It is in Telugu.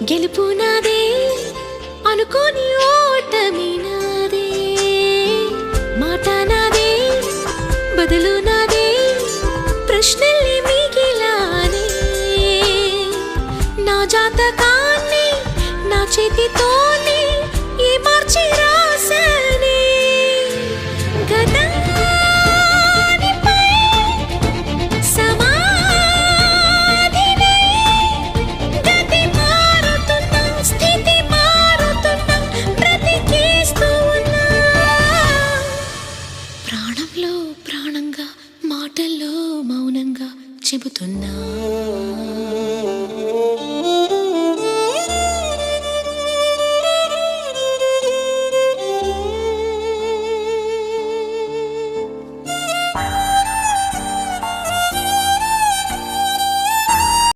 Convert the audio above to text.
గెలుపు నాదే అనుకోని ఓటమి నాదే మాట నాదే బదులు నాదే ప్రశ్నల్ని మిగిలానే నా జాతకాన్ని నా చేతితో